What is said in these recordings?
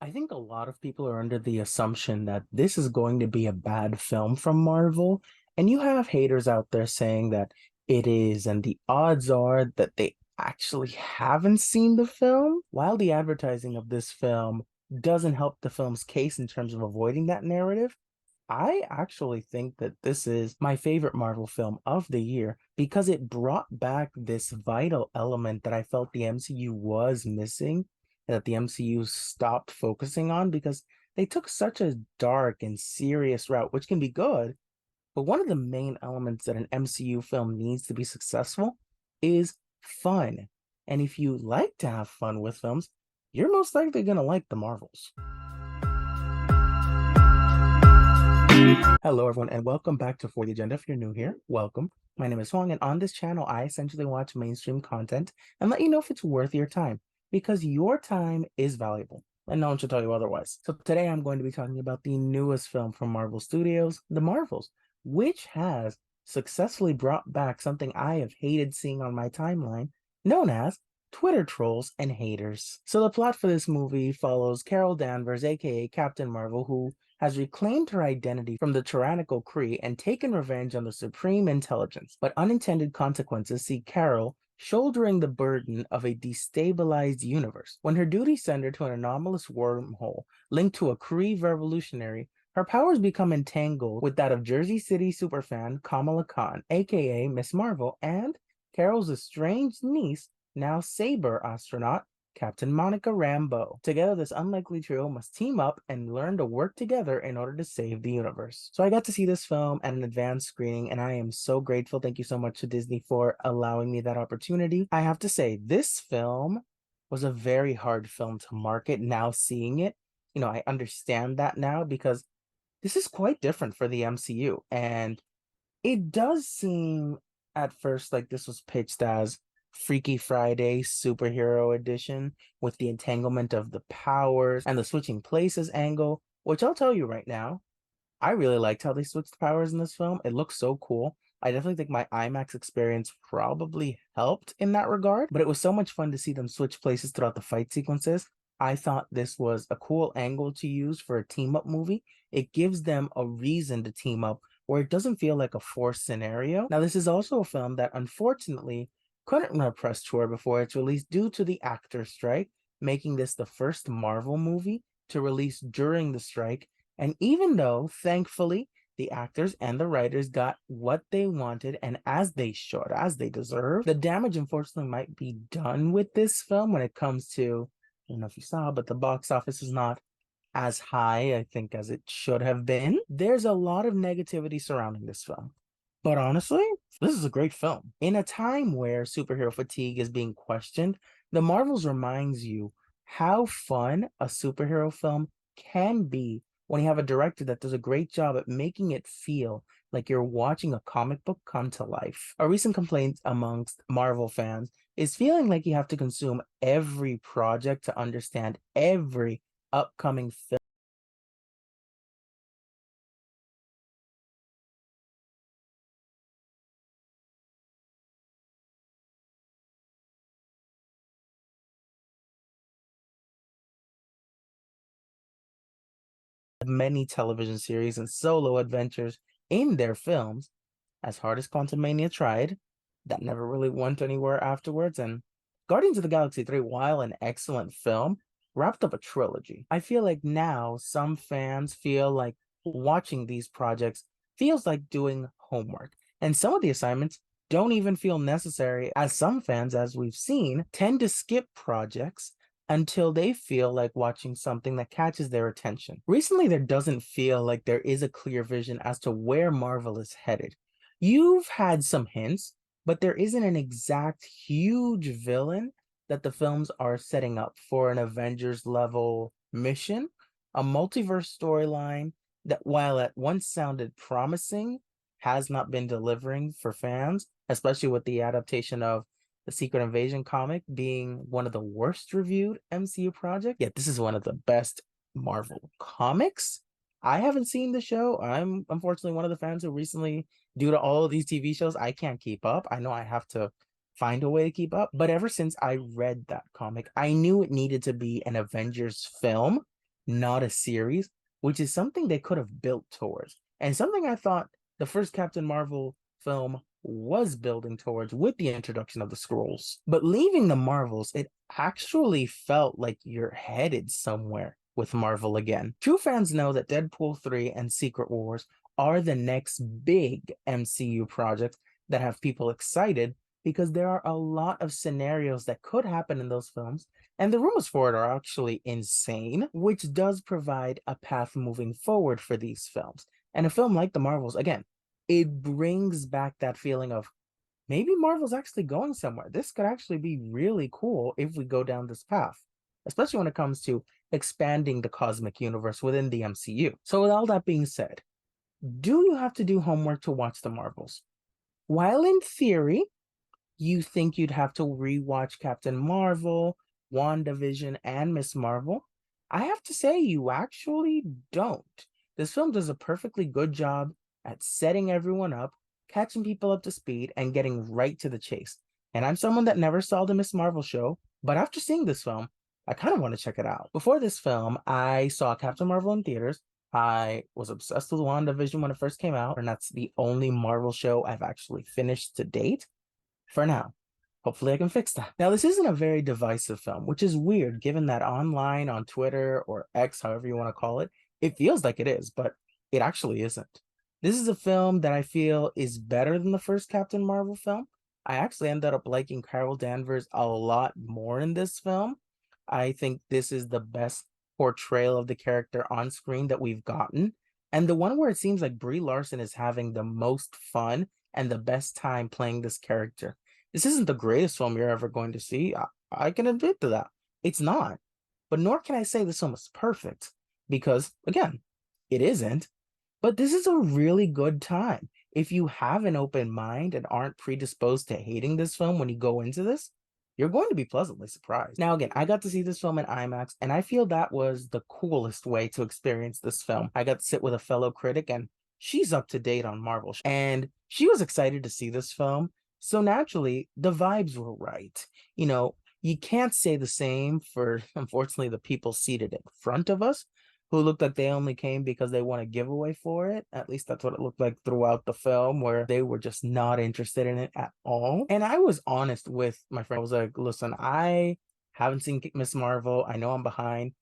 I think a lot of people are under the assumption that this is going to be a bad film from Marvel, and you have haters out there saying that it is, and the odds are that they actually haven't seen the film. While the advertising of this film doesn't help the film's case in terms of avoiding that narrative, I actually think that this is my favorite Marvel film of the year because it brought back this vital element that I felt the MCU was missing, that the MCU stopped focusing on because they took such a dark and serious route, which can be good. But one of the main elements that an MCU film needs to be successful is fun. And if you like to have fun with films, you're most likely going to like The Marvels. Hello, everyone, and welcome back to For the Agenda. If you're new here, welcome. My name is Huang, and on this channel, I essentially watch mainstream content and let you know if it's worth your time, because your time is valuable, and no one should tell you otherwise. So today, I'm going to be talking about the newest film from Marvel Studios, The Marvels, which has successfully brought back something I have hated seeing on my timeline, known as Twitter trolls and haters. So the plot for this movie follows Carol Danvers, aka Captain Marvel, who has reclaimed her identity from the tyrannical Kree and taken revenge on the Supreme Intelligence. But unintended consequences see Carol shouldering the burden of a destabilized universe. When her duties send her to an anomalous wormhole linked to a Kree revolutionary, her powers become entangled with that of Jersey City superfan Kamala Khan, aka Miss Marvel, and Carol's estranged niece, now Saber astronaut, Captain Monica Rambeau. Together, this unlikely trio must team up and learn to work together in order to save the universe. So I got to see this film at an advanced screening, and I am so grateful. Thank you so much to Disney for allowing me that opportunity. I have to say, this film was a very hard film to market. Now seeing it, I understand that now because this is quite different for the MCU. And it does seem at first like this was pitched as Freaky Friday superhero edition with the entanglement of the powers and the switching places angle, which I'll tell you right now, I really liked how they switched powers in this film. It looks so cool. I definitely think my IMAX experience probably helped in that regard, but it was so much fun to see them switch places throughout the fight sequences. I thought this was a cool angle to use for a team up movie. It gives them a reason to team up where it doesn't feel like a forced scenario. Now, this is also a film that unfortunately couldn't run a press tour before its release due to the actor strike, making this the first Marvel movie to release during the strike. And even though, thankfully, the actors and the writers got what they wanted, and as they should, as they deserve, the damage unfortunately might be done with this film when it comes to, I don't know if you saw, but the box office is not as high, I think, as it should have been. There's a lot of negativity surrounding this film. But honestly, this is a great film. In a time where superhero fatigue is being questioned, The Marvels reminds you how fun a superhero film can be when you have a director that does a great job at making it feel like you're watching a comic book come to life. A recent complaint amongst Marvel fans is feeling like you have to consume every project to understand every upcoming film. Many television series and solo adventures in their films, as hard as Quantumania tried, that never really went anywhere afterwards. And Guardians of the Galaxy 3, while an excellent film, wrapped up a trilogy. I feel like now some fans feel like watching these projects feels like doing homework. And some of the assignments don't even feel necessary, as some fans, as we've seen, tend to skip projects until they feel like watching something that catches their attention. Recently, there doesn't feel like there is a clear vision as to where Marvel is headed. You've had some hints, but there isn't an exact huge villain that the films are setting up for an Avengers level mission, a multiverse storyline that, while at once sounded promising, has not been delivering for fans, especially with the adaptation of the Secret Invasion comic being one of the worst reviewed MCU projects. Yet this is one of the best Marvel comics. I haven't seen the show. I'm unfortunately one of the fans who recently, due to all of these TV shows, I can't keep up. I know I have to find a way to keep up. But ever since I read that comic, I knew it needed to be an Avengers film not a series, which is something they could have built towards. And something I thought the first Captain Marvel film was building towards with the introduction of the scrolls. But leaving the Marvels, it actually felt like you're headed somewhere with Marvel again. True fans know that Deadpool 3 and Secret Wars are the next big MCU projects that have people excited because there are a lot of scenarios that could happen in those films, and the rumors for it are actually insane, which does provide a path moving forward for these films. And a film like The Marvels, again, it brings back that feeling of maybe Marvel's actually going somewhere. This could actually be really cool if we go down this path, especially when it comes to expanding the cosmic universe within the MCU. So, with all that being said, do you have to do homework to watch The Marvels? While in theory, you think you'd have to rewatch Captain Marvel, WandaVision, and Miss Marvel, I have to say you actually don't. This film does a perfectly good job at setting everyone up, catching people up to speed, and getting right to the chase. And I'm someone that never saw the Miss Marvel show, but after seeing this film, I kind of want to check it out. Before this film, I saw Captain Marvel in theaters. I was obsessed with WandaVision when it first came out, and that's the only Marvel show I've actually finished to date for now. Hopefully, I can fix that. Now, this isn't a very divisive film, which is weird given that online, on Twitter, or X, however you want to call it, it feels like it is, but it actually isn't. This is a film that I feel is better than the first Captain Marvel film. I actually ended up liking Carol Danvers a lot more in this film. I think this is the best portrayal of the character on screen that we've gotten. And the one where it seems like Brie Larson is having the most fun and the best time playing this character. This isn't the greatest film you're ever going to see. I can admit to that. It's not. But nor can I say this film is perfect because, again, it isn't. But this is a really good time. If you have an open mind and aren't predisposed to hating this film when you go into this, you're going to be pleasantly surprised. Now, again, I got to see this film in IMAX, and I feel that was the coolest way to experience this film. I got to sit with a fellow critic, and she's up to date on Marvel, and she was excited to see this film. So naturally, the vibes were right. You can't say the same for, unfortunately, the people seated in front of us who looked like they only came because they want a giveaway for it. At least that's what it looked like throughout the film, where they were just not interested in it at all. And I was honest with my friend. I was like, listen, I haven't seen Miss Marvel. I know I'm behind.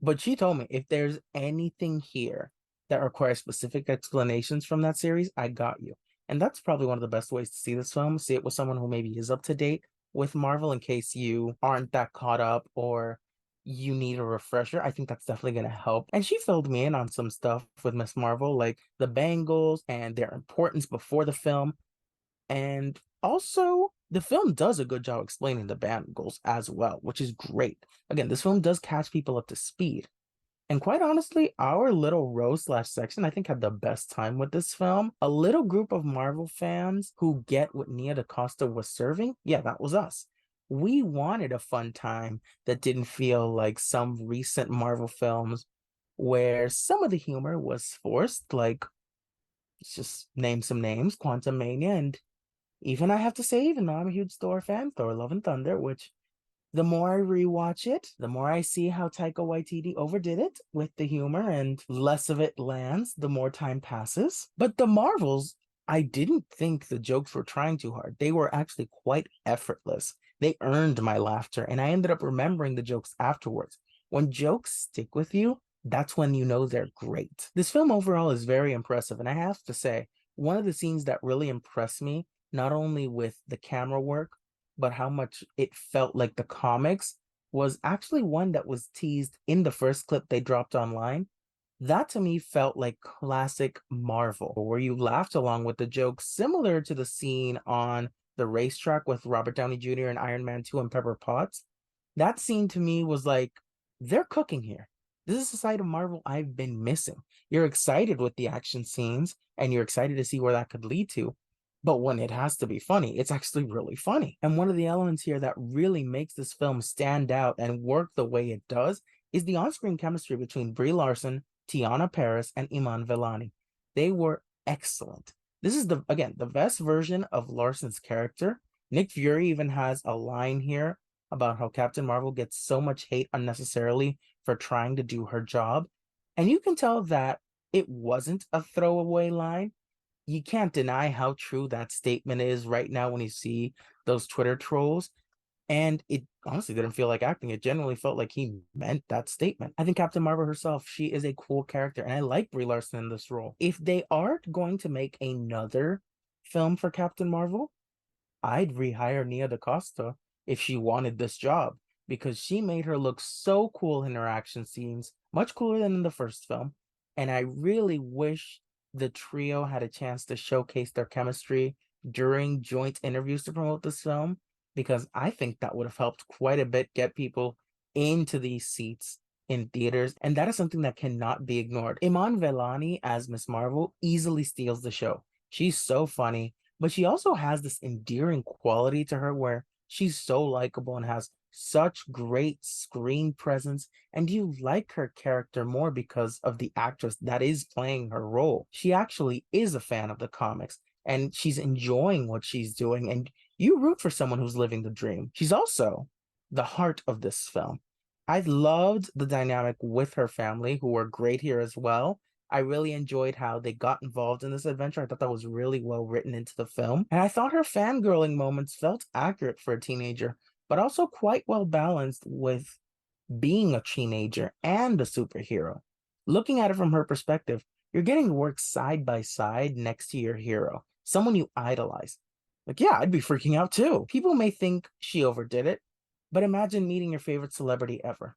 But she told me if there's anything here that requires specific explanations from that series, I got you. And that's probably one of the best ways to see this film. See it with someone who maybe is up to date with Marvel in case you aren't that caught up or you need a refresher. I think that's definitely going to help. And she filled me in on some stuff with Miss Marvel, like the bangles and their importance before the film. And also, the film does a good job explaining the bangles as well, which is great. Again, this film does catch people up to speed. And quite honestly, our little row slash section, I think, had the best time with this film. A little group of Marvel fans who get what Nia DaCosta was serving. Yeah, that was us. We wanted a fun time that didn't feel like some recent Marvel films where some of the humor was forced, like, let's just name some names, Quantum Mania, and even I have to say, even though I'm a huge Thor fan, Thor Love and Thunder, which the more I rewatch it, the more I see how Taika Waititi overdid it with the humor and less of it lands the more time passes. But the Marvels, I didn't think the jokes were trying too hard. They were actually quite effortless. They earned my laughter, and I ended up remembering the jokes afterwards. When jokes stick with you, that's when you know they're great. This film overall is very impressive, and I have to say, one of the scenes that really impressed me, not only with the camera work, but how much it felt like the comics was actually one that was teased in the first clip they dropped online. That to me felt like classic Marvel, where you laughed along with the jokes, similar to the scene on the racetrack with Robert Downey Jr. and Iron Man 2 and Pepper Potts. That scene to me was like, they're cooking here. This is the side of Marvel I've been missing. You're excited with the action scenes and you're excited to see where that could lead to. But when it has to be funny, it's actually really funny. And one of the elements here that really makes this film stand out and work the way it does is the on-screen chemistry between Brie Larson, Tiana Paris, and Iman Vellani. They were excellent. This is the best version of Larson's character. Nick Fury even has a line here about how Captain Marvel gets so much hate unnecessarily for trying to do her job. And you can tell that it wasn't a throwaway line. You can't deny how true that statement is right now when you see those Twitter trolls. And it honestly didn't feel like acting. It genuinely felt like he meant that statement. I think Captain Marvel herself, she is a cool character, and I like Brie Larson in this role. If they are going to make another film for Captain Marvel, I'd rehire Nia DaCosta if she wanted this job because she made her look so cool in her action scenes, much cooler than in the first film. And I really wish the trio had a chance to showcase their chemistry during joint interviews to promote this film because I think that would have helped quite a bit get people into these seats in theaters, and that is something that cannot be ignored. Iman Vellani as Miss Marvel easily steals the show. She's so funny, but she also has this endearing quality to her where she's so likable and has such great screen presence, and you like her character more because of the actress that is playing her role. She actually is a fan of the comics and she's enjoying what she's doing, and you root for someone who's living the dream. She's also the heart of this film. I loved the dynamic with her family, who were great here as well. I really enjoyed how they got involved in this adventure. I thought that was really well written into the film. And I thought her fangirling moments felt accurate for a teenager, but also quite well balanced with being a teenager and a superhero. Looking at it from her perspective, you're getting to work side by side next to your hero, someone you idolize. Like, yeah, I'd be freaking out too. People may think she overdid it, but imagine meeting your favorite celebrity ever.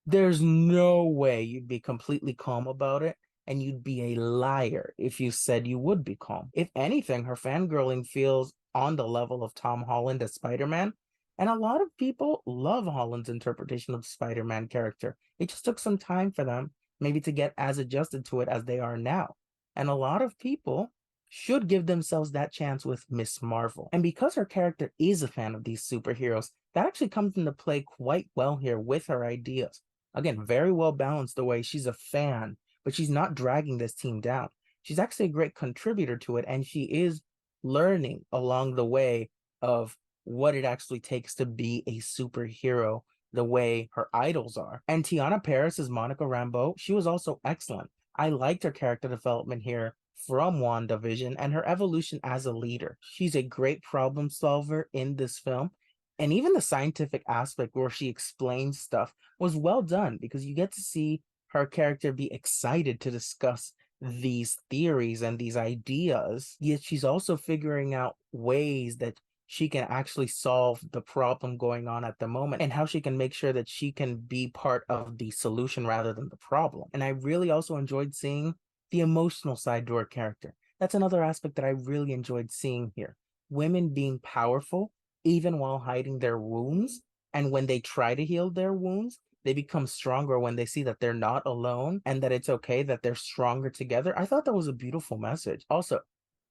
There's no way you'd be completely calm about it, and you'd be a liar if you said you would be calm. If anything, her fangirling feels on the level of Tom Holland as Spider-Man, and a lot of people love Holland's interpretation of the Spider-Man character. It just took some time for them maybe to get as adjusted to it as they are now. And a lot of people should give themselves that chance with Miss Marvel. And because her character is a fan of these superheroes, that actually comes into play quite well here with her ideas. Again, very well balanced the way she's a fan, but she's not dragging this team down. She's actually a great contributor to it, and she is learning along the way of what it actually takes to be a superhero the way her idols are. And Tiana Paris as Monica Rambeau, she was also excellent. I liked her character development here from WandaVision and her evolution as a leader. She's a great problem solver in this film. And even the scientific aspect where she explains stuff was well done because you get to see her character be excited to discuss these theories and these ideas, yet she's also figuring out ways that she can actually solve the problem going on at the moment and how she can make sure that she can be part of the solution rather than the problem. And I really also enjoyed seeing the emotional side to her character. That's another aspect that I really enjoyed seeing here. Women being powerful even while hiding their wounds. And when they try to heal their wounds, they become stronger when they see that they're not alone and that it's okay that they're stronger together. I thought that was a beautiful message. Also,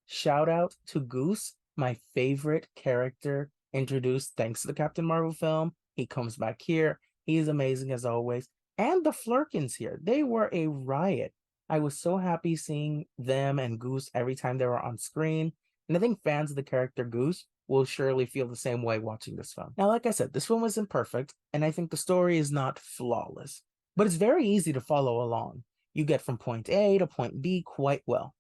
shout out to Goose, my favorite character introduced thanks to the Captain Marvel film. He comes back here. He is amazing as always. And the Flurkins here, they were a riot. I was so happy seeing them and Goose every time they were on screen. And I think fans of the character Goose will surely feel the same way watching this film. Now, like I said, this film isn't perfect, and I think the story is not flawless, but it's very easy to follow along. You get from point A to point B quite well.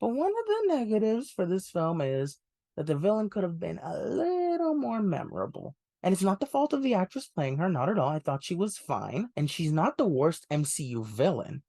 But one of the negatives for this film is that the villain could have been a little more memorable. And it's not the fault of the actress playing her, not at all. I thought she was fine, and she's not the worst MCU villain.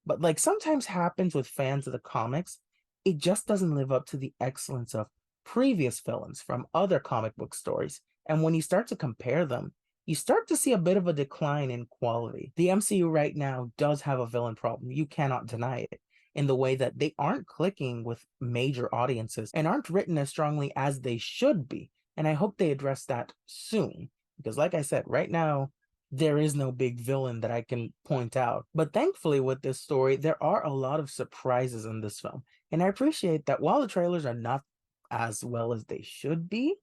But like sometimes happens with fans of the comics, it just doesn't live up to the excellence of previous villains from other comic book stories. And when you start to compare them, you start to see a bit of a decline in quality. The MCU right now does have a villain problem. You cannot deny it, in the way that they aren't clicking with major audiences and aren't written as strongly as they should be. And I hope they address that soon. Because like I said, right now, there is no big villain that I can point out. But thankfully, with this story, there are a lot of surprises in this film. And I appreciate that while the trailers are not as well as they should be,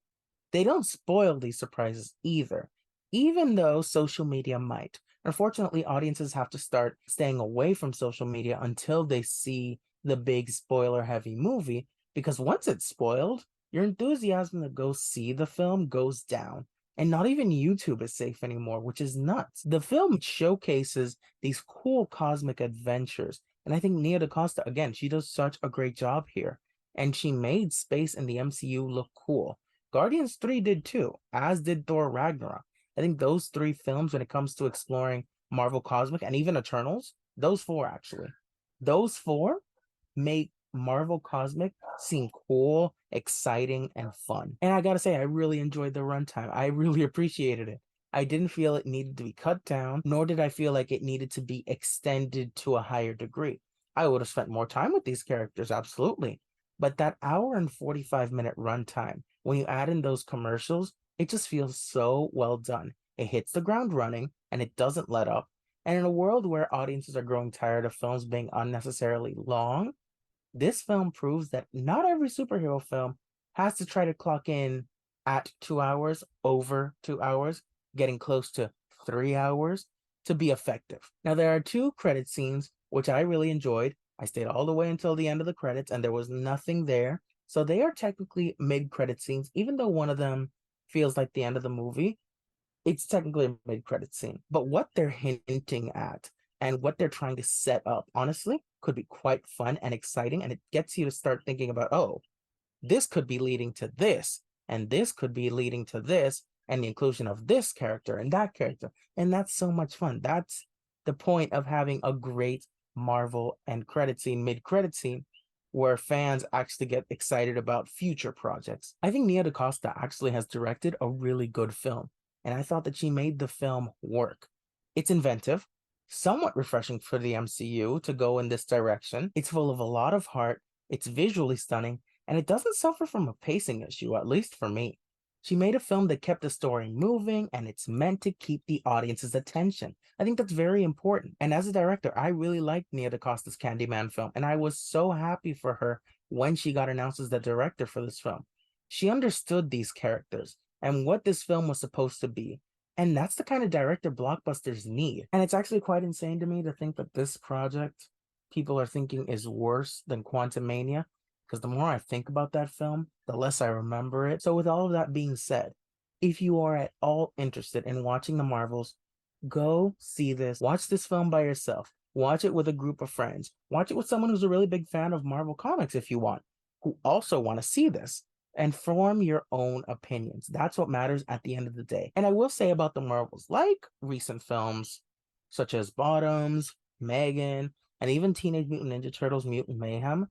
they don't spoil these surprises either, even though social media might. Unfortunately, audiences have to start staying away from social media until they see the big spoiler heavy movie, because once it's spoiled, your enthusiasm to go see the film goes down. And not even YouTube is safe anymore, which is nuts. The film showcases these cool cosmic adventures. And I think Nia DaCosta, again, she does such a great job here. And she made space in the MCU look cool. Guardians 3 did too, as did Thor Ragnarok. I think those three films, when it comes to exploring Marvel Cosmic and even Eternals, those four actually, those four make Marvel Cosmic seem cool, exciting, and fun. And I gotta say, I really enjoyed the runtime. I really appreciated it. I didn't feel it needed to be cut down, nor did I feel like it needed to be extended to a higher degree. I would have spent more time with these characters, absolutely. But that hour and 45-minute runtime, when you add in those commercials, it just feels so well done. It hits the ground running and it doesn't let up. And in a world where audiences are growing tired of films being unnecessarily long, this film proves that not every superhero film has to try to clock in at 2 hours, over 2 hours, getting close to 3 hours to be effective. Now, there are two credit scenes, which I really enjoyed. I stayed all the way until the end of the credits, and there was nothing there. So they are technically mid-credit scenes, even though one of them feels like the end of the movie. It's technically a mid-credit scene. But what they're hinting at and what they're trying to set up, honestly, could be quite fun and exciting. And it gets you to start thinking about, oh, this could be leading to this, and this could be leading to this, and the inclusion of this character and that character. And that's so much fun. That's the point of having a great Marvel and credit scene, mid-credit scene, where fans actually get excited about future projects. I think Nia DaCosta actually has directed a really good film, and I thought that she made the film work. It's inventive, somewhat refreshing for the MCU to go in this direction. It's full of a lot of heart, it's visually stunning, and it doesn't suffer from a pacing issue, at least for me. She made a film that kept the story moving, and it's meant to keep the audience's attention. I think that's very important. And as a director, I really liked Nia DaCosta's Candyman film, and I was so happy for her when she got announced as the director for this film. She understood these characters and what this film was supposed to be. And that's the kind of director blockbusters need. And it's actually quite insane to me to think that this project people are thinking is worse than Quantumania, because the more I think about that film, the less I remember it. So with all of that being said, if you are at all interested in watching The Marvels, go see this. Watch this film by yourself. Watch it with a group of friends. Watch it with someone who's a really big fan of Marvel Comics if you want, who also want to see this, and form your own opinions. That's what matters at the end of the day. And I will say about The Marvels, like recent films such as Bottoms, Megan, and even Teenage Mutant Ninja Turtles Mutant Mayhem,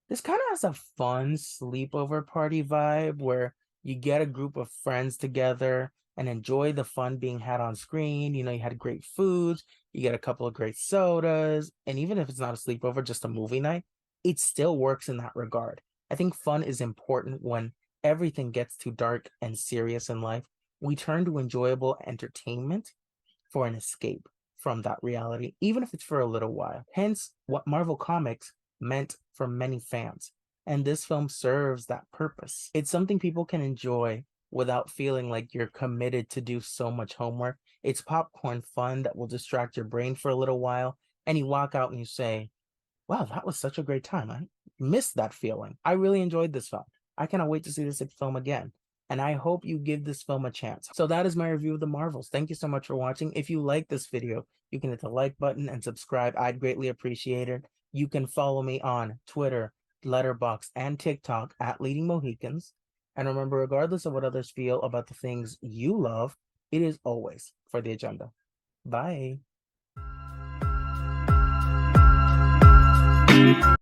this kind of has a fun sleepover party vibe where you get a group of friends together and enjoy the fun being had on screen. You know, you had great foods, you get a couple of great sodas, and even if it's not a sleepover, just a movie night, it still works in that regard. I think fun is important when everything gets too dark and serious in life. We turn to enjoyable entertainment for an escape from that reality, even if it's for a little while. Hence, what Marvel Comics meant for many fans. And this film serves that purpose. It's something people can enjoy without feeling like you're committed to do so much homework. It's popcorn fun that will distract your brain for a little while, and you walk out and you say, wow, that was such a great time. I missed that feeling. I really enjoyed this film. I cannot wait to see this film again. And I hope you give this film a chance. So that is my review of The Marvels. Thank you so much for watching. If you like this video, you can hit the like button and subscribe. I'd greatly appreciate it. You can follow me on Twitter, Letterboxd, and TikTok at Leading Mohicans. And remember, regardless of what others feel about the things you love, it is always for the agenda. Bye.